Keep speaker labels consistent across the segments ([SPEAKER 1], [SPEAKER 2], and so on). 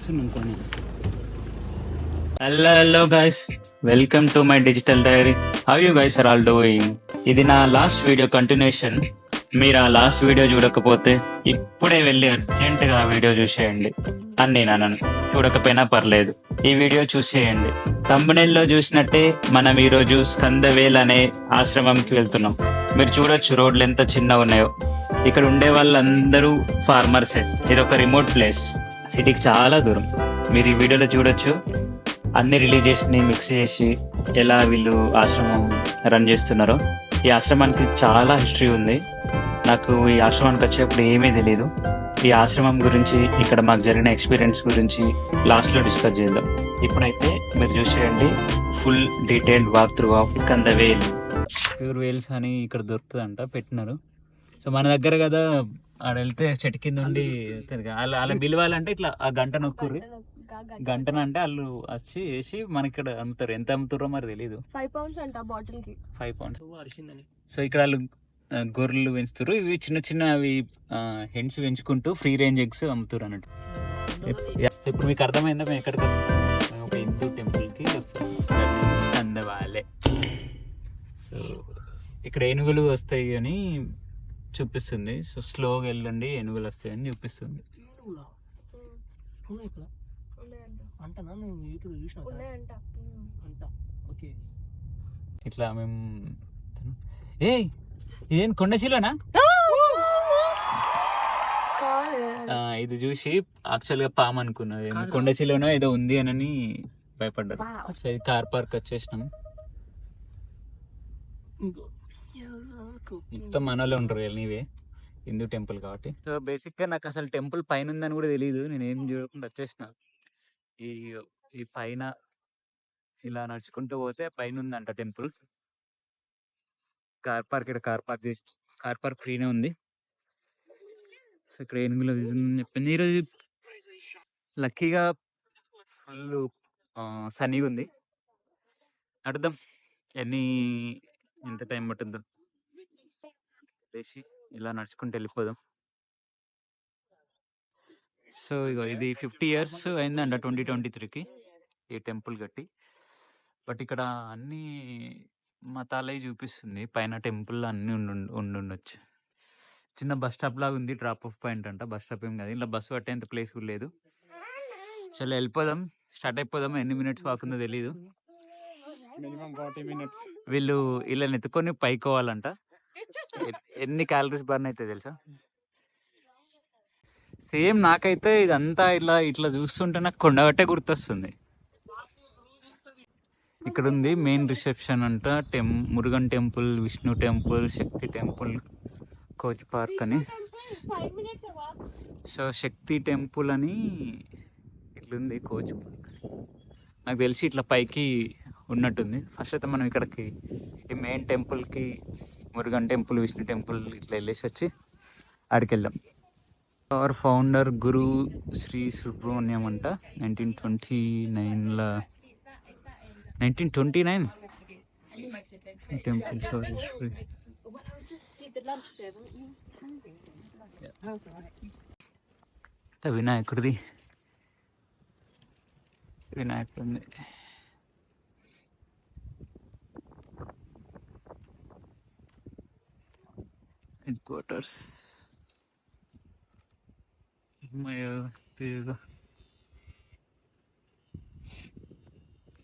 [SPEAKER 1] కూర్చున్నాం కానీ. Hello guys, welcome to my digital diary. How you guys are all doing? ఇది నా last video continuation. మీరు ఆ లాస్ట్ వీడియో చూడకపోతే ఇప్పుడే వెళ్ళి అర్జెంట్ గా ఆ వీడియో చూసేయండి అని నేను అనను. చూడకపోయినా పర్లేదు, ఈ వీడియో చూసేయండి. thumbnail లో చూసినట్టే మనం ఈ రోజు స్కందవేల్ అనే ఆశ్రమంకి వెళ్తున్నాం. మీరు చూడొచ్చు రోడ్లు ఎంత చిన్నగా ఉన్నాయో. ఇక్కడ ఉండే వాళ్ళందరూ ఫార్మర్సే. ఇది ఒక రిమోట్ ప్లేస్, సిటీకి చాలా దూరం. మీరు ఈ వీడియోలో చూడొచ్చు అన్ని రిలీజియస్ ని మిక్స్ చేసి ఎలా వీళ్ళు ఆశ్రమం రన్ చేస్తున్నారో. ఈ ఆశ్రమానికి చాలా హిస్టరీ ఉంది. నాకు ఈ ఆశ్రమానికి వచ్చేప్పుడు ఏమీ తెలియదు. ఈ ఆశ్రమం గురించి, ఇక్కడ మాకు జరిగిన ఎక్స్పీరియన్స్ గురించి లాస్ట్ లో డిస్కస్ చేద్దాం. ఇప్పుడైతే మీరు చూసేయండి full detailed walk through of Skandavel. Pure వేల్స్ అని ఇక్కడ దొరుకుతుందంట, పెట్టినారు. సో మన దగ్గర కదా, ఆడ వెళ్తే చెట్టు కింద ఉండి అలా పిలవాలంటే ఇట్లా ఆ గంట నొక్కుర్రి. గంటన అంటే వాళ్ళు వచ్చి వేసి మనకి ఇక్కడ అమ్ముతారు. ఎంత అమ్ముతారో మరి తెలీదు.
[SPEAKER 2] 5 pounds అంట బాటిల్ కి. 5
[SPEAKER 1] pounds. సో ఇక్కడ వాళ్ళు గొర్రెలు పెంచుతారు. ఇవి చిన్న చిన్న అవి హెన్స్ పెంచుకుంటూ ఫ్రీ రేంజ్ ఎగ్స్ అమ్ముతారు అన్నట్టు. ఇప్పుడు మీకు అర్థమైందా మేము ఎక్కడికి వస్తాం? మేము ఒక హిందూ టెంపుల్ కి వస్తాం, స్కందవాలే. సో ఇక్కడ ఏనుగులు వస్తాయి అని చూపిస్తుంది. సో స్లోగా వెళ్ళండి, ఏనుగులు వస్తాయి అని చూపిస్తుంది. ఇట్లా మేము ఇదేం కొండశిలోనా? ఇది చూసి యాక్చువల్ గా పాము అనుకున్నది, కొండశిలోనో ఏదో ఉంది అని భయపడ్డారు. సో ఇది కార్ పార్క్ వచ్చేసినాం. మొత్తం మనలో ఉంటారు నీవే, హిందూ టెంపుల్ కాబట్టి. సో బేసిక్ గా నాకు అసలు టెంపుల్ పైన ఉందని కూడా తెలియదు. నేను ఏం చూడకుండా వచ్చేసిన. ఈ పైన ఇలా నడుచుకుంటూ పోతే పైన ఉందంట టెంపుల్. కార్ పార్క్, ఇక్కడ కార్ పార్క్ ఫ్రీనే ఉంది. సో ఇక్కడ ఏనుగులు చెప్పింది. ఈరోజు లక్కీగా ఫుల్ సన్నీగా ఉంది. అర్థం ఎంత టైం పట్టిందో వేసి ఇలా నడుచుకుంటూ వెళ్ళిపోదాం. సో ఇగో ఇది 50 years అయిందంట 2023కి ఈ టెంపుల్ కట్టి. బట్ ఇక్కడ అన్ని మతాలే చూపిస్తుంది. పైన టెంపుల్ అన్ని ఉండుండొచ్చు. చిన్న బస్ స్టాప్ లాగా ఉంది, డ్రాప్ ఆఫ్ పాయింట్ అంట. బస్ స్టాప్ ఏం కాదు, ఇలా బస్సు పట్టేంత ప్లేస్ కూడా లేదు. చలో వెళ్ళిపోదాం, స్టార్ట్ అయిపోదాం. ఎన్ని మినిట్స్ వాకుందో తెలీదు. Minimum 40 minutes. వీళ్ళు ఇలా ఎత్తుకొని పైకోవాలంట. ఎన్ని క్యాలరీస్ బర్న్ అయితే తెలుసా? సేమ్ నాకైతే ఇదంతా ఇట్లా చూస్తుంటే నాకు కొండగట్టే గుర్తొస్తుంది. ఇక్కడ ఉంది మెయిన్ రిసెప్షన్ అంట. మురుగన్ టెంపుల్, విష్ణు టెంపుల్, శక్తి టెంపుల్, కోచ్ పార్క్ అని. సో శక్తి టెంపుల్ అని ఇట్లుంది కోచ్ పార్క్. నాకు తెలిసి ఇట్లా పైకి ఉన్నట్టుంది. ఫస్ట్ అయితే మనం ఇక్కడికి ఈ మెయిన్ టెంపుల్కి, మురుగన్ టెంపుల్, విష్ణు టెంపుల్ ఇట్లా వెళ్ళేసి వచ్చి ఆడికి వెళ్దాం. అవర్ ఫౌండర్ గురు శ్రీ సుబ్రహ్మణ్యం అంట. 1929 టెంపుల్. వినాయకుడిది, వినాయకుడి హెడ్ క్వార్టర్స్.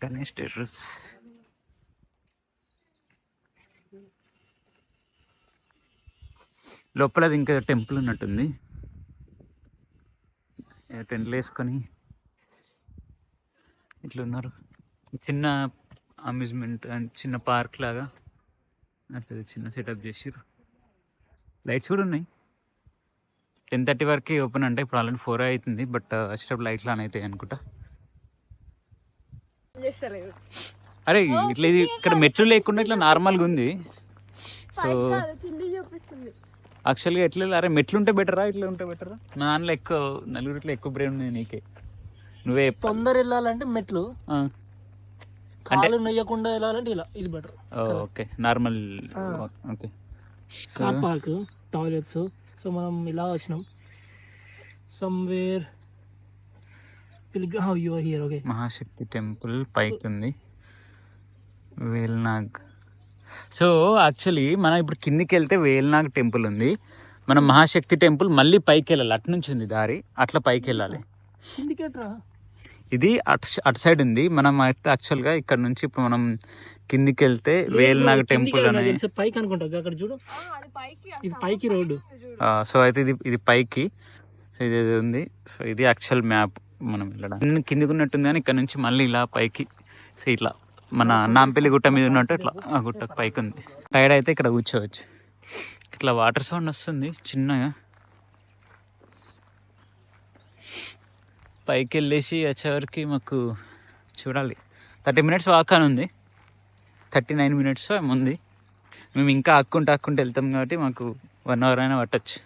[SPEAKER 1] గణేష్ టెర్రస్. లోపల అది ఇంకా టెంపుల్ ఉన్నట్టుంది. టెంట్లు వేసుకొని ఇట్లున్నారు. చిన్న అమ్యూజ్మెంట్ అండ్ చిన్న పార్క్ లాగా అట్లా చిన్న సెటప్ చేసిర్రు. లైట్స్ కూడా ఉన్నాయి. 10:30 వరకు ఓపెన్ అంటే ఇప్పుడు ఆల్రెడీ 4 అవుతుంది. బట్ వచ్చేటప్పుడు లైట్లు ఆన్ అవుతాయి అనుకుంటా. అరే ఇట్లా ఇది ఇక్కడ మెట్లు లేకుండా ఇట్లా నార్మల్గా ఉంది. సో యాక్చువల్గా ఎట్లా అరే మెట్లు ఉంటే బెటరా ఇట్లా ఉంటే బెటరా? నాన్నలో ఎక్కువ నలుగురు ఇట్లా ఎక్కువ బ్రెయిన్ ఉంది నీకే. నువ్వే
[SPEAKER 3] తొందర వెళ్ళాలంటే మెట్లు, కాళ్ళు నొయ్యకుండా వెళ్ళాలంటే ఇలా ఇది better.
[SPEAKER 1] Okay normal. Okay
[SPEAKER 3] car park, toilets. So మనం ఇలా వచ్చినాం. Somewhere here okay.
[SPEAKER 1] Mahashakti temple పైకి ఉంది, వేల్నాగ్. సో యాక్చువల్లీ మనం ఇప్పుడు కిందికి వెళ్తే వేల్నాగ్ టెంపుల్ ఉంది, మనం మహాశక్తి టెంపుల్ మళ్ళీ పైకి వెళ్ళాలి, అటు నుంచి ఉంది దారి, అట్లా పైకి వెళ్ళాలి. ఇది అటు సైడ్ ఉంది. మనం అయితే యాక్చువల్గా ఇక్కడ నుంచి ఇప్పుడు మనం కిందికి వెళ్తే వేల్నాగ్ టెంపుల్ అని
[SPEAKER 3] పైకి అనుకుంటా, అక్కడ చూడు ఇది పైకి రోడ్డు.
[SPEAKER 1] సో అయితే ఇది పైకి ఇది ఉంది. సో ఇది యాక్చువల్ మ్యాప్ మనం వెళ్ళడం. కిందికి ఉన్నట్టుంది కానీ ఇక్కడ నుంచి మళ్ళీ ఇలా పైకి, సో ఇట్లా మన నాంపల్లి గుట్ట మీద ఉన్నట్టు ఇట్లా ఆ గుట్టకు పైకి ఉంది. టైడ్ అయితే ఇక్కడ కూర్చోవచ్చు. ఇట్లా వాటర్ సౌండ్ వస్తుంది చిన్నగా. పైకి వెళ్ళేసి వచ్చేవరకు మాకు చూడాలి 30 minutes వాక్ అని ఉంది, 39 minutes ఉంది. మేము ఇంకా ఆక్కుంటూ వెళ్తాం కాబట్టి మాకు 1 hour అయినా పట్టచ్చు.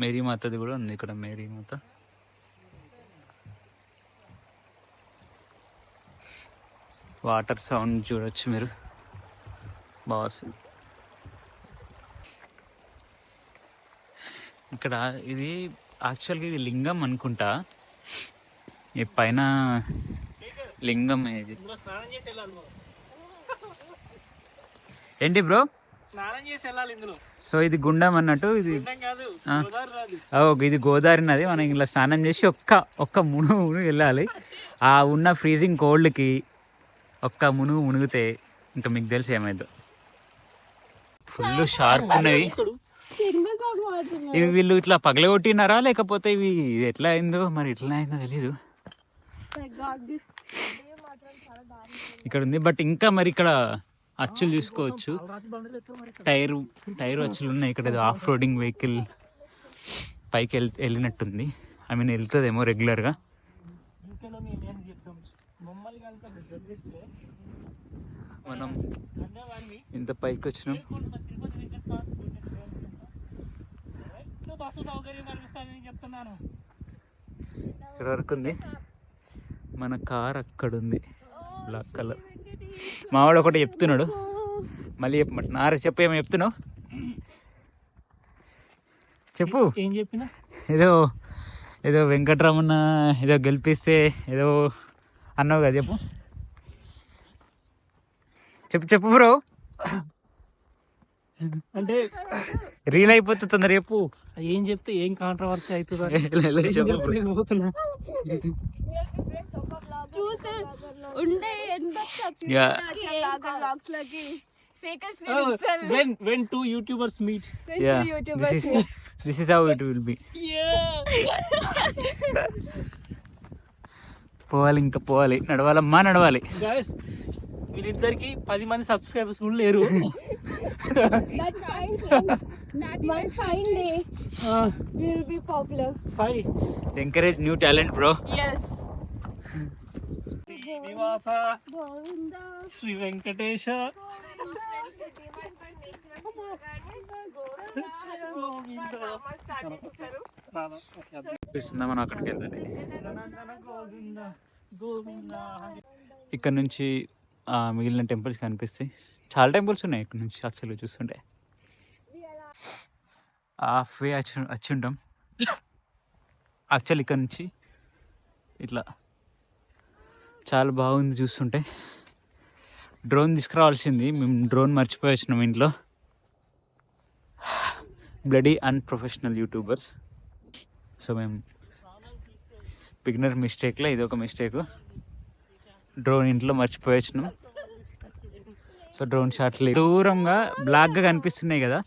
[SPEAKER 1] మేరీ మాతది కూడా ఉంది ఇక్కడ, మేరీ మాత. వాటర్ సౌండ్ చూడొచ్చు మీరు, బాగా వస్తుంది. ఇక్కడ ఇది యాక్చువల్గా ఇది లింగం అనుకుంటా, ఈ పైన లింగం. ఇది ఏంటి బ్రో?
[SPEAKER 3] స్నానం చేసి వెళ్ళాలి ఇందులో.
[SPEAKER 1] సో ఇది గుండం అన్నట్టు, ఇది ఇది గోదావరి నది. మనం ఇలా స్నానం చేసి ఒక్క మునుగు వెళ్ళాలి. ఆ ఉన్న ఫ్రీజింగ్ కోల్డ్కి ఒక్క మునిగితే ఇంకా మీకు తెలిసి ఏమైందో. ఫుల్ షార్ప్ ఉన్నవి ఇవి. వీళ్ళు ఇట్లా పగలగొట్టినారా లేకపోతే ఇవి ఎట్లా అయిందో మరి, ఎట్లా అయిందో తెలీదు. ఇక్కడ ఉంది బట్ ఇంకా మరి ఇక్కడ అచ్చులు చూసుకోవచ్చు, టైర్ అచ్చులు ఉన్నాయి. ఇక్కడ ఏదో ఆఫ్ రోడింగ్ వెహికల్ పైకి వెళ్ళినట్టుంది. ఐ మీన్ వెళ్తుందేమో రెగ్యులర్గా. మనం ఇంత పైకి వచ్చినాం. ఇక్కడ వరకు ఉంది. మన కార్ అక్కడ ఉంది, బ్లాక్ కలర్. మావాడు ఒకటి చెప్తున్నాడు, మళ్ళీ చెప్పమంటున్నా. చెప్పు, ఏమో చెప్తున్నావు, చెప్పు.
[SPEAKER 3] ఏం చెప్పినా?
[SPEAKER 1] ఏదో వెంకటరమణ ఏదో గెలిపిస్తే ఏదో అన్నావు కదా, చెప్పు బ్రో.
[SPEAKER 3] అంటే
[SPEAKER 1] రీల్ అయిపోతుంది, తొందర చెప్పు.
[SPEAKER 3] ఏం చెప్తే ఏం కాంట్రవర్సీ అవుతుందా? When two YouTubers meet.
[SPEAKER 1] This is how it will be. పోవాలి నడవాలి.
[SPEAKER 3] Guys, వీళ్ళిద్దరికి 10 మంది సబ్స్క్రైబర్స్ కూడా లేరు.
[SPEAKER 2] One fine day, we will be popular.
[SPEAKER 1] Encourage new talent, bro.
[SPEAKER 2] Yes.
[SPEAKER 3] Srinivasa Shri Venkatesha
[SPEAKER 1] మనం అక్కడికి వెళ్తాం. ఇక్కడ నుంచి మిగిలిన టెంపుల్స్ కనిపిస్తాయి. చాలా టెంపుల్స్ ఉన్నాయి ఇక్కడ నుంచి యాక్చువల్గా చూస్తుంటే. హాఫ్ వే వచ్చి ఉంటాం యాక్చువల్. ఇక్కడ నుంచి ఇట్లా చాలా బాగుంది చూస్తుంటే. డ్రోన్ తీసుకురావాల్సింది, మేము డ్రోన్ మర్చిపోయి వచ్చినాం ఇంట్లో. Bloody unprofessional YouTubers. సో మేము బిగినర్ మిస్టేక్లో ఇది ఒక మిస్టేక్. డ్రోన్ ఇంట్లో మర్చిపోయి వచ్చినాం. సో డ్రోన్ షాట్లు దూరంగా బ్లాక్గా కనిపిస్తున్నాయి కదా,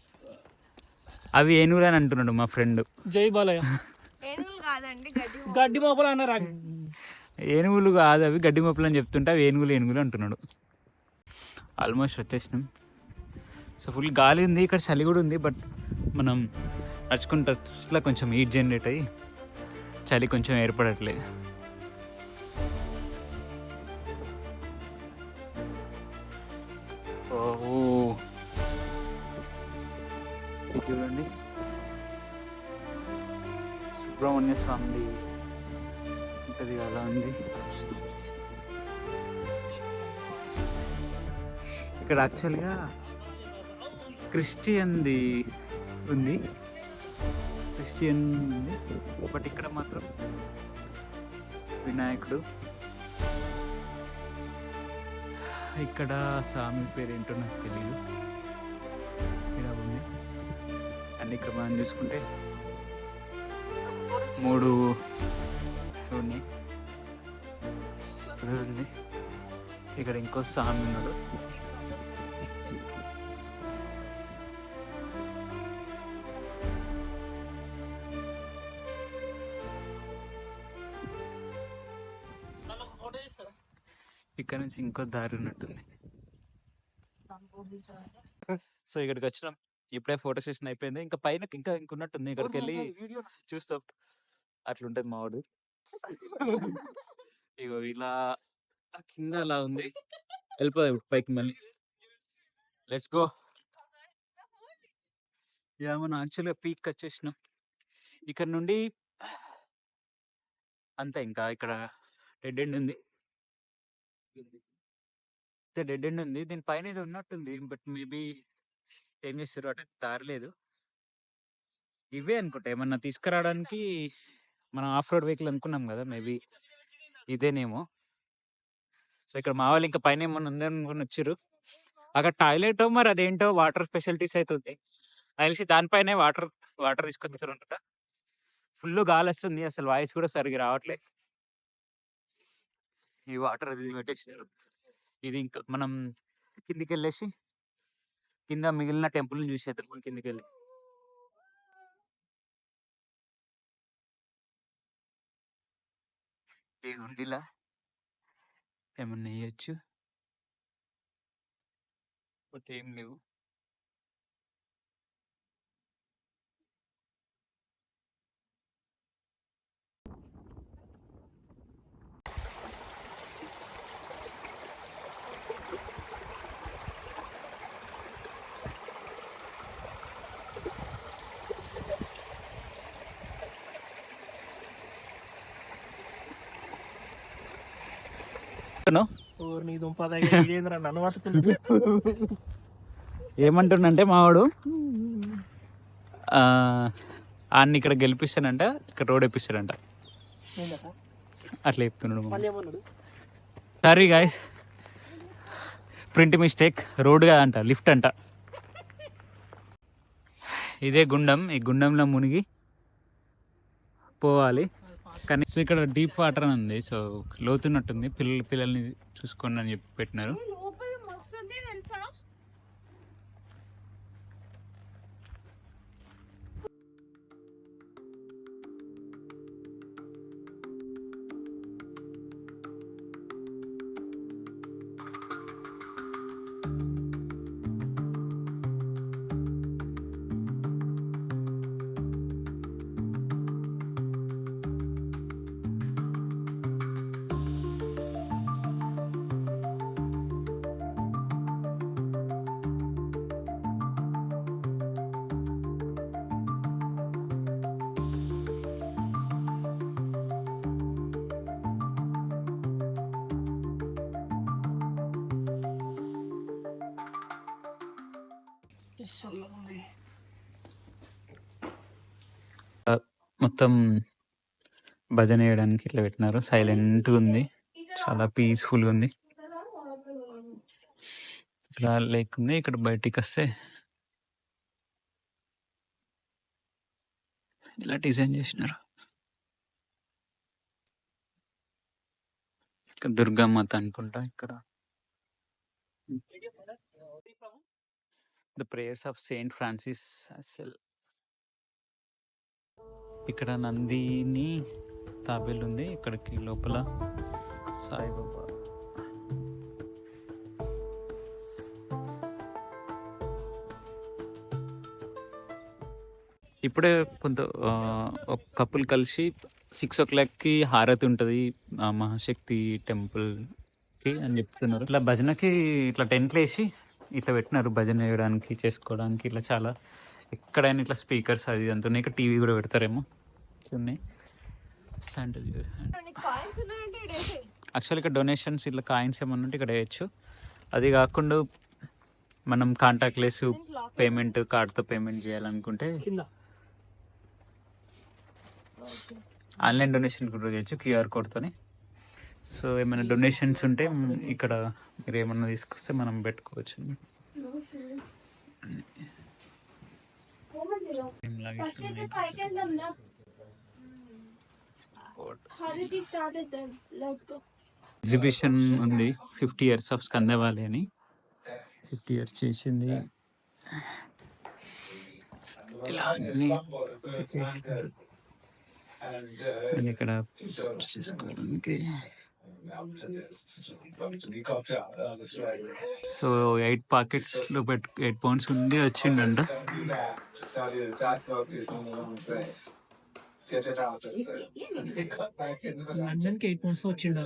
[SPEAKER 1] అవి ఏనుగులు అని అంటున్నాడు మా ఫ్రెండ్.
[SPEAKER 3] జై బాలయ్య. గడ్డి మోపలు అన్నారు.
[SPEAKER 1] ఏనుగులు కాదు అవి, గడ్డి మొప్పలు అని చెప్తుంటే అవి ఏనుగులు అంటున్నాడు. ఆల్మోస్ట్ వచ్చేసినాం. సో ఫుల్ గాలి ఉంది, ఇక్కడ చలి కూడా ఉంది. బట్ మనం నడుచుకుంటా కొంచెం హీట్ జనరేట్ అయ్యి చలి కొంచెం ఏర్పడట్లేదు. చూడండి సుబ్రహ్మణ్య స్వామిది ఉంటుంది, అలా ఉంది. ఇక్కడ యాక్చువల్గా క్రిస్టియన్ది ఉంది, బట్ ఇక్కడ మాత్రం వినాయకుడు. ఇక్కడ స్వామి పేరు ఏంటో నాకు తెలియదు. ఇలా ఉంది. అండ్ ఇక్కడ మనం చూసుకుంటే 3 ఉన్నాయి. చూడండి, ఇక్కడ ఇంకో స్వామి ఉన్నాడు. ఇక్కడ నుంచి ఇంకో దారి ఉన్నట్టుంది. సో ఇక్కడికి వచ్చినాం. ఇప్పుడే ఫోటో సెషన్ అయిపోయింది. ఇంకా పైన ఇంకున్నట్టుంది. ఇక్కడికి వెళ్ళి చూస్తాం. అట్లుంటది మా వాడు. ఇగో ఇలా కింద అలా ఉంది. వెళ్ళిపోదాం పైకి మళ్ళీ. Let's go. యా, మనం యాక్చువల్గా పీక్ వచ్చేసినాం. ఇక్కడ నుండి అంతే. ఇంకా ఇక్కడ డెడ్ ఎండ్ ఉంది. డెడ్ ఎండ్ ఉంది. దీనిపైన ఇది ఉన్నట్టుంది. బట్ మేబీ ఏం చేస్తారు అంటే దారి లేదు. ఇవే అనుకుంటా ఏమన్నా తీసుకురావడానికి. మనం ఆఫ్ రోడ్ వెహికల్ అనుకున్నాం కదా, మేబీ ఇదేనేమో. సో ఇక్కడ మా వాళ్ళు ఇంకా పైన ఏమన్నా ఉందనుకుని వచ్చారు. అక్కడ టాయిలెట్ మరి అదేంటో వాటర్ ఫెసిలిటీస్ అవుతుంది తెలిసి దానిపైనే వాటర్ తీసుకొచ్చారు అనమాట. ఫుల్ గాలి వస్తుంది. అసలు వాయిస్ కూడా సరిగ్గా రావట్లేదు. ఈ వాటర్ అది పెట్టేసారు. ఇది ఇంకా మనం కిందికి వెళ్ళేసి కింద మిగిలిన టెంపుల్ చూసేద్దాం. కిందికి వెళ్ళి ఈ గుండిలా ఏమన్నా వేయచ్చు, బట్ ఏం లేవు. ఏమంటుండంటే మావాడు ఆన్ని ఇక్కడ గెలిపిస్తానంట, ఇక్కడ రోడ్ వేపిస్తాడంట. అట్లా చెప్తున్నాడు. Sorry guys, print mistake. Road కాదంట, లిఫ్ట్ అంట. ఇదే గుండం. ఈ గుండంలో మునిగి పోవాలి. కానీ సో ఇక్కడ డీప్ వాటర్ అని ఉంది. సో లోతున్నట్టుంది. పిల్లల్ని చూసుకోండి అని చెప్పి పెట్టినారు. మొత్తం భజన చేయడానికి ఇట్లా పెట్టినారు. సైలెంట్గా ఉంది, చాలా పీస్ఫుల్గా ఉంది. ఇట్లా లేకుంది. ఇక్కడ బయటికి వస్తే ఇలా డిజైన్ చేసినారు. ఇక్కడ దుర్గామాత అనుకుంటా. ఇక్కడ the prayers of saint Francis Assisi. ఇక్కడ నందిని తాబేలు ఉంది. ఇక్కడికి లోపల సాయిబాబా. ఇప్పుడే కొంత ఒక కపుల్ కలిసి 6 o'clockకి హారతి ఉంటుంది మహాశక్తి టెంపుల్కి అని చెప్తున్నారు. ఇట్లా భజనకి ఇట్లా టెంట్లు వేసి ఇట్లా పెట్టినారు. భజన చేయడానికి, చేసుకోవడానికి. ఇట్లా చాలా ఎక్కడైనా ఇట్లా స్పీకర్స్ అది అంత ఉన్నాయి. ఇక్కడ టీవీ కూడా పెడతారేమో. ఉన్నాయి యాక్చువల్ ఇక్కడ డొనేషన్స్ ఇట్లా కాయిన్స్ ఏమన్నా ఉంటే ఇక్కడ వేయచ్చు. అది కాకుండా మనం కాంటాక్ట్లెస్ పేమెంట్, కార్డ్తో పేమెంట్ చేయాలనుకుంటే ఆన్లైన్ డొనేషన్ కూడా చేయొచ్చు QR కోడ్తోని. సో ఏమైనా డొనేషన్స్ ఉంటే ఇక్కడ మీరు ఏమన్నా తీసుకొస్తే మనం పెట్టుకోవచ్చు. ఎగ్జిబిషన్ ఉంది 50 years ఆఫ్ స్కందవాలి అని. 50 years చేసింది ఇలా అన్ని అండ్ ఇక్కడ చేసుకోవడానికి. సో 8 pockets లో 8 pounds ఉంది వచ్చిండంట.
[SPEAKER 3] లండన్కి 8 months వచ్చిండు.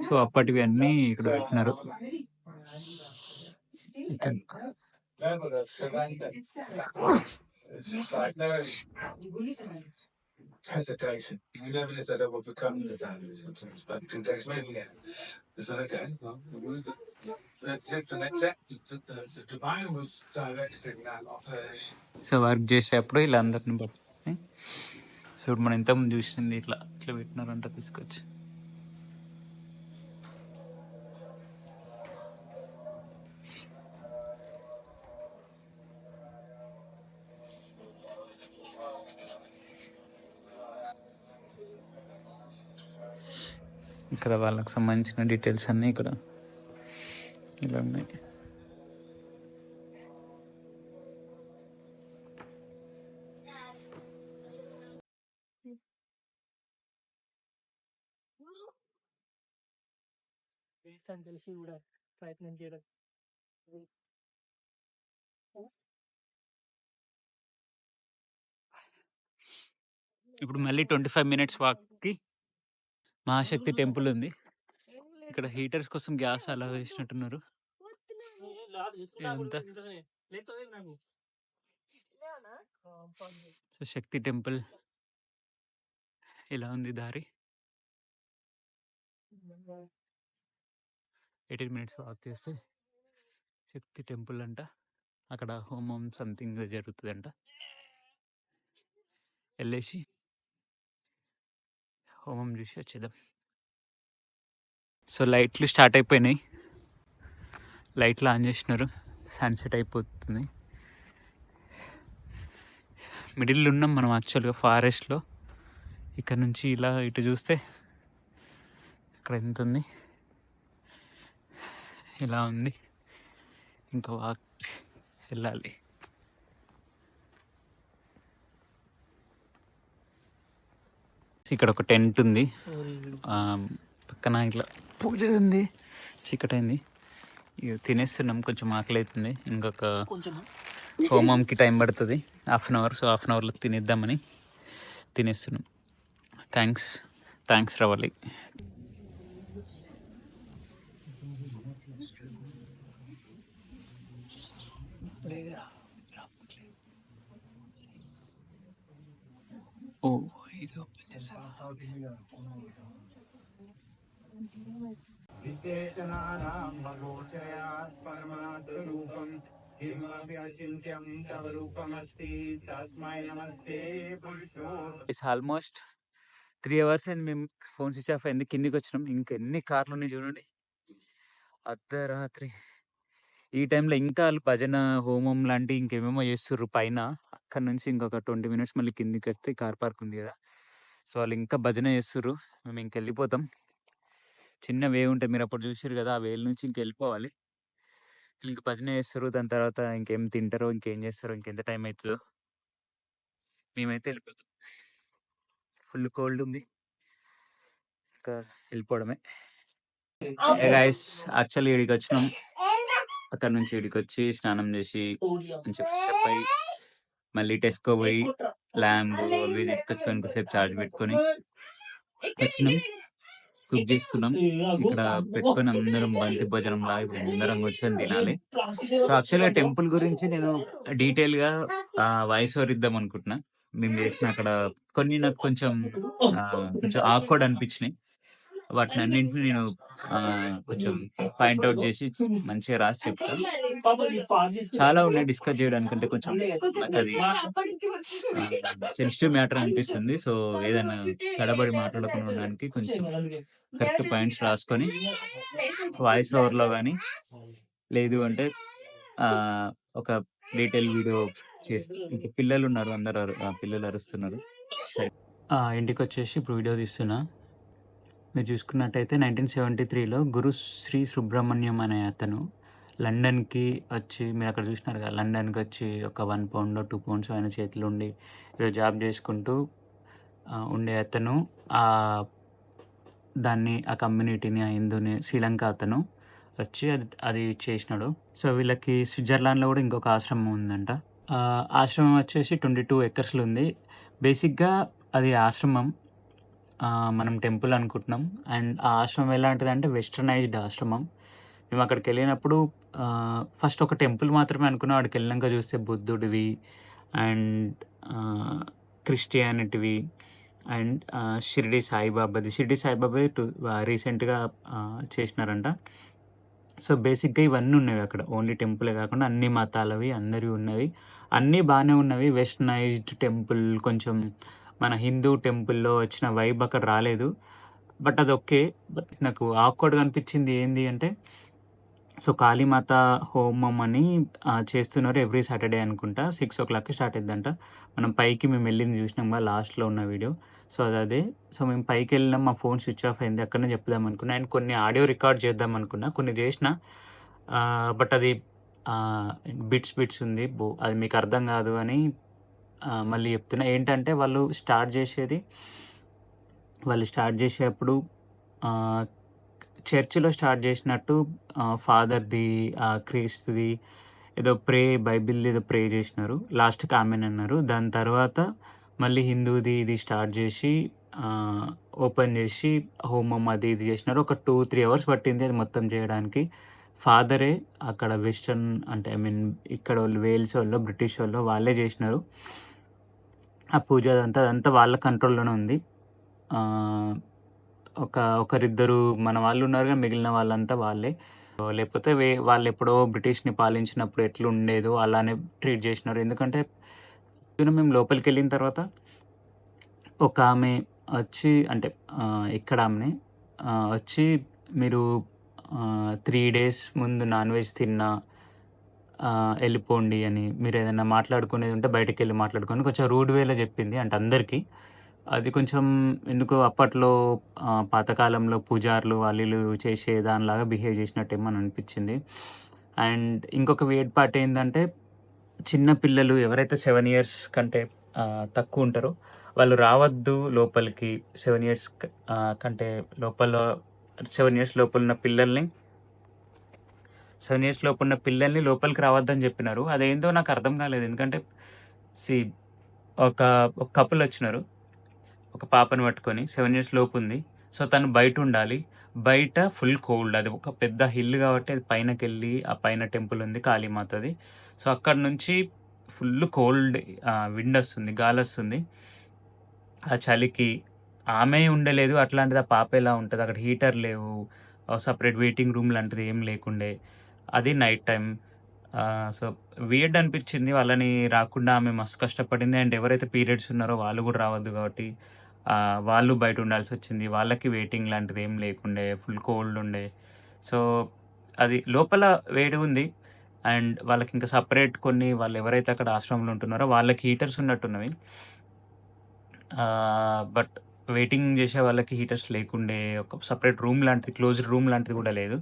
[SPEAKER 1] సో అప్పటివి అన్నీ ఇక్కడ పెట్టినారు. ఇక్కడ
[SPEAKER 4] hesitation. You never said I would become the value sometimes, but today's maybe yeah. Is that okay? Just an accept the divine was directing that operation.
[SPEAKER 1] So work చేసేటప్పుడు ఇలా అందరిని పట్టుకొని చూడు మనం ఇంతకుముందు చూసింది ఇట్లా ఇట్లా పెట్టినారంట తీసుకొచ్చి. ఇక్కడ వాళ్ళకి సంబంధించిన డీటెయిల్స్ అన్నీ ఇక్కడ ఇలా ఉన్నాయి.
[SPEAKER 3] అని తెలిసి కూడా ప్రయత్నం చేయడం.
[SPEAKER 1] ఇప్పుడు మళ్ళీ 25 minutes వాక్కి మహాశక్తి టెంపుల్ ఉంది. ఇక్కడ హీటర్స్ కోసం గ్యాస్ అలా వేసినట్టున్నారు. ఇదంతా సో శక్తి టెంపుల్ ఇలా ఉంది దారి. 18 minutes వాక్ చేస్తే శక్తి టెంపుల్ అంట. అక్కడ హోమం సంథింగ్ జరుగుతుందంట. వెళ్ళేసి హోమం చూసి వచ్చేద్దాం. సో లైట్లు స్టార్ట్ అయిపోయినాయి. లైట్లు ఆన్ చేసినారు. సన్సెట్ అయిపోతుంది. మిడిల్లో ఉన్నాం మనం యాక్చువల్గా ఫారెస్ట్లో. ఇక్కడ నుంచి ఇలా ఇటు చూస్తే ఇక్కడ ఎంత ఉంది, ఇలా ఉంది. ఇంకా వాక్ వెళ్ళాలి. ఇక్కడ ఒక టెంట్ ఉంది. పక్కన ఇట్లా పూజ ఉంది. చీకటైంది. ఇక తినేస్తున్నాం. కొంచెం ఆకలి అవుతుంది. ఇంకొక హోమంకి టైం పడుతుంది 1/2 hour. సో 1/2 hourలో తినేద్దామని తినేస్తున్నాం. థ్యాంక్స్ రవలి. ఓ ఇది ఓపెన్ చేశారు.
[SPEAKER 4] విశేషణానాం మగోచయాత్ పరమాత్మరూపం హిమవ్యచింత్యం తవ రూపమస్తి తస్మై నమస్తే పురుషో.
[SPEAKER 1] ఇట్స్ ఆల్మోస్ట్ 3 hours అయింది. మేము ఫోన్ స్విచ్ ఆఫ్ అయింది. కిందికి వచ్చినాం. ఇంకెన్ని కార్లు ఉన్నాయి చూడండి. అర్ధరాత్రి ఈ టైంలో ఇంకా వాళ్ళు భజన హోమం లాంటి ఇంకేమేమో చేస్తుర్రు పైన. అక్కడ నుంచి ఇంకొక 20 minutes మళ్ళీ కిందికి వస్తే కార్ పార్క్ ఉంది కదా. సో వాళ్ళు ఇంకా భజన చేస్తుర్రు. మేము ఇంకెళ్ళిపోతాం. చిన్న వే ఉంటుంది, మీరు అప్పుడు చూసారు కదా. ఆ వేల నుంచి ఇంకెళ్ళిపోవాలి. ఇంక భజన చేస్తారు. దాని తర్వాత ఇంకేం తింటారో ఇంకేం చేస్తారో ఇంకెంత టైం అవుతుందో. మేమైతే వెళ్ళిపోతాం. ఫుల్ కోల్డ్ ఉంది. ఇంకా వెళ్ళిపోవడమే. గైస్ యాక్చువల్లీ ఇక్కడికి వచ్చినాం. అక్కడ నుంచి ఇక్కడికి వచ్చి స్నానం చేసి మంచి ఫ్రెష్ అయి మళ్ళీ టెస్కో పోయి ల్యాంబ్ అవి తీసుకొచ్చుకొని కొంచెంసేపు ఛార్జ్ పెట్టుకొని వచ్చినాం. కుక్ చేసుకున్నాం. ఇక్కడ పెట్టుకొని అందరం బంతి భోజనం లాగా ఇప్పుడు అందరం కూర్చొని తినాలి. సో యాక్చువల్గా టెంపుల్ గురించి నేను డీటెయిల్గా వాయిస్ ఓవర్ ఇద్దాం అనుకుంటున్నా. మేము చేసిన అక్కడ కొన్ని నాకు కొంచెం ఆక్వర్డ్ అనిపించినాయి. వాటిని అన్నింటిని నేను కొంచెం పాయింట్అవుట్ చేసి మంచిగా రాసి చెప్తాను. చాలా ఉన్నాయి డిస్కస్ చేయడానికి, అంటే కొంచెం నాకు అది సెన్సిటివ్ మ్యాటర్ అనిపిస్తుంది. సో ఏదైనా తడబడి మాట్లాడకుండా ఉండడానికి కొంచెం కరెక్ట్ పాయింట్స్ రాసుకొని వాయిస్ ఓవర్లో కానీ లేదు అంటే ఆ, ఒక డీటెయిల్ వీడియో చేస్తే, ఇంకా పిల్లలు ఉన్నారు, అందరు పిల్లలు అరుస్తున్నారు. సరే, ఇంటికి వచ్చేసి ఇప్పుడు వీడియో తీస్తున్నా. మీరు చూసుకున్నట్టయితే 1973లో గురు శ్రీ సుబ్రహ్మణ్యం అనే అతను లండన్కి వచ్చి, మీరు అక్కడ చూసినారు కదా, లండన్కి వచ్చి ఒక 1 పౌండ్ 2 పౌండ్స్ ఆయన చేతిలో ఉండి ఏదో జాబ్ చేసుకుంటూ ఉండే అతను దాన్ని, ఆ కమ్యూనిటీని, ఆ హిందూని, శ్రీలంక అతను వచ్చి అది చేసినాడు. సో వీళ్ళకి స్విట్జర్లాండ్లో కూడా ఇంకొక ఆశ్రమం ఉందంట. ఆశ్రమం వచ్చేసి 22 ఎకర్స్లో ఉంది. బేసిక్గా అది ఆశ్రమం, మనం టెంపుల్ అనుకుంటున్నాం. అండ్ ఆ ఆశ్రమం ఎలాంటిదంటే వెస్టర్నైజ్డ్ ఆశ్రమం. మేము అక్కడికి వెళ్ళినప్పుడు ఫస్ట్ ఒక టెంపుల్ మాత్రమే అనుకున్నాం. అక్కడికి వెళ్ళినాక చూస్తే బుద్ధుడివి అండ్ క్రిస్టియానిటీవి అండ్ షిరిడి సాయిబాబాది. షిరిడి సాయిబాబాది రీసెంట్గా చేసినారంట. సో బేసిక్గా ఇవన్నీ ఉన్నవి అక్కడ, ఓన్లీ టెంపులే కాకుండా అన్ని మతాలవి అందరివి ఉన్నవి, అన్నీ బాగానే ఉన్నవి. వెస్టర్నైజ్డ్ టెంపుల్, కొంచెం మన హిందూ టెంపుల్లో వచ్చిన వైబ్ అక్కడ రాలేదు. బట్ అది ఓకే. బట్ నాకు ఆక్వర్డ్గా అనిపించింది ఏంది అంటే, సో కాళీమాత హోమం అని చేస్తున్నారు ఎవ్రీ సాటర్డే అనుకుంటా. 6 o'clockకి స్టార్ట్ అయిద్దంట. మనం పైకి మేము వెళ్ళింది చూసినాం కదా, లాస్ట్లో ఉన్న వీడియో. సో అదే. సో మేము పైకి వెళ్ళినాం, మా ఫోన్ స్విచ్ ఆఫ్ అయింది. అక్కడనే చెప్దాం అనుకున్నా. అండ్ కొన్ని ఆడియో రికార్డ్ చేద్దాం అనుకున్నా, కొన్ని చేసిన. బట్ అది బిట్స్ ఉంది, అది మీకు అర్థం కాదు అని మళ్ళీ చెప్తున్నా. ఏంటంటే వాళ్ళు స్టార్ట్ చేసేటప్పుడు చర్చిలో స్టార్ట్ చేసినట్టు ఫాదర్ది, క్రీస్తుది ఏదో బైబిల్ ఏదో ప్రే చేసినారు. లాస్ట్కి ఆమెన్ అన్నారు. దాని తర్వాత మళ్ళీ హిందూది ఇది స్టార్ట్ చేసి ఓపెన్ చేసి హోమం అది ఇది చేసినారు. ఒక 2-3 hours పట్టింది అది మొత్తం చేయడానికి. ఫాదరే అక్కడ వెస్టర్న్, అంటే ఐ మీన్ ఇక్కడ వాళ్ళు వేల్స్ వాళ్ళు, బ్రిటిష్ వాళ్ళు, వాళ్ళే చేసినారు ఆ పూజ. అదంతా వాళ్ళ కంట్రోల్లోనే ఉంది. ఒకరిద్దరు మన వాళ్ళు ఉన్నారు, కానీ మిగిలిన వాళ్ళంతా వాళ్ళే. లేకపోతే వాళ్ళు ఎప్పుడో బ్రిటిష్ని పాలించినప్పుడు ఎట్లా ఉండేదో అలానే ట్రీట్ చేసినారు. ఎందుకంటే మేము లోపలికి వెళ్ళిన తర్వాత ఒక ఆమె వచ్చి, అంటే ఇక్కడ ఆమెనే వచ్చి, మీరు 3 days ముందు నాన్ వెజ్ తిన్నా వెళ్ళిపోండి అని, మీరు ఏదైనా మాట్లాడుకునేది ఉంటే బయటకు వెళ్ళి మాట్లాడుకొని, కొంచెం రూడ్ వేలో చెప్పింది, అంటే అందరికీ. అది కొంచెం ఎందుకో అప్పట్లో పాతకాలంలో పూజారులు వాళ్ళు చేసే దానిలాగా బిహేవ్ చేసినట్టేమో అని అనిపించింది. అండ్ ఇంకొక వేడ్ పార్ట్ ఏంటంటే, చిన్న పిల్లలు ఎవరైతే 7 years కంటే తక్కువ ఉంటారో వాళ్ళు రావద్దు లోపలికి. 7 years కంటే లోపల, 7 years లోపల ఉన్న పిల్లల్ని 7 years లోపు ఉన్న పిల్లల్ని లోపలికి రావద్దని చెప్పినారు. అదేందో నాకు అర్థం కాలేదు. ఎందుకంటే ఒక కపుల్ వచ్చినారు, ఒక పాపను పట్టుకొని, 7 years లోపు ఉంది. సో తను బయట ఉండాలి. బయట ఫుల్ కోల్డ్, అది ఒక పెద్ద హిల్ కాబట్టి అది పైనకి వెళ్ళి, ఆ పైన టెంపుల్ ఉంది కాళీమాతది. సో అక్కడ నుంచి ఫుల్ కోల్డ్ విండ్ వస్తుంది, గాలి వస్తుంది. ఆ చలికి ఆమె ఉండలేదు. అట్లాంటిది ఆ పాప ఎలా ఉంటుంది? అక్కడ హీటర్ లేవు, సపరేట్ వెయిటింగ్ రూమ్ లాంటిది ఏం లేకుండే. అది నైట్ టైం. సో వియర్డ్ అనిపించింది. వాళ్ళని రాకుండా ఆమె మస్తు కష్టపడింది. అండ్ ఎవరైతే పీరియడ్స్ ఉన్నారో వాళ్ళు కూడా రావద్దు కాబట్టి వాళ్ళు బయట ఉండాల్సి వచ్చింది. వాళ్ళకి వెయిటింగ్ లాంటిది ఏం లేకుండే, ఫుల్ కోల్డ్ ఉండే. సో అది లోపల వేడి ఉంది. అండ్ వాళ్ళకి ఇంకా సపరేట్ కొన్ని, వాళ్ళు ఎవరైతే అక్కడ ఆశ్రమంలో ఉంటున్నారో వాళ్ళకి హీటర్స్ ఉన్నట్టున్నవి. బట్ వెయిటింగ్ చేసే వాళ్ళకి హీటర్స్ లేకుండే, ఒక సపరేట్ రూమ్ లాంటిది, క్లోజ్డ్ రూమ్ లాంటిది కూడా లేదు.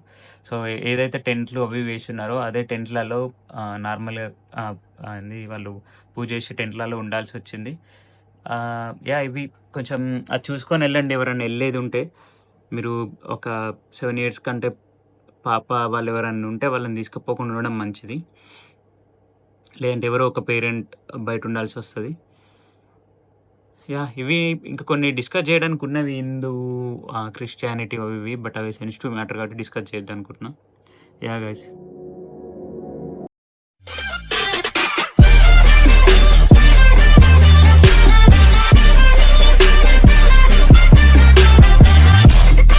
[SPEAKER 1] సో ఏదైతే టెంట్లు అవి వేసి ఉన్నారో అదే టెంట్లలో నార్మల్గా వాళ్ళు పూజ చేసే టెంట్లలో ఉండాల్సి వచ్చింది. ఇవి కొంచెం అది చూసుకొని వెళ్ళండి. ఎవరైనా వెళ్ళేది ఉంటే మీరు, ఒక 7 years కంటే పాప వాళ్ళు ఎవరైనా ఉంటే వాళ్ళని తీసుకుపోకుండా ఉండడం మంచిది. లేదంటే ఎవరో ఒక పేరెంట్ బయట ఉండాల్సి వస్తుంది. ఇవి ఇంకా కొన్ని డిస్కస్ చేయడానికి ఉన్నవి, హిందూ, క్రిస్టియానిటీ అవి. బట్ అవి సెన్సిటివ్ మ్యాటర్ కాబట్టి డిస్కస్ చేద్దాం అనుకుంటున్నా. గైస్.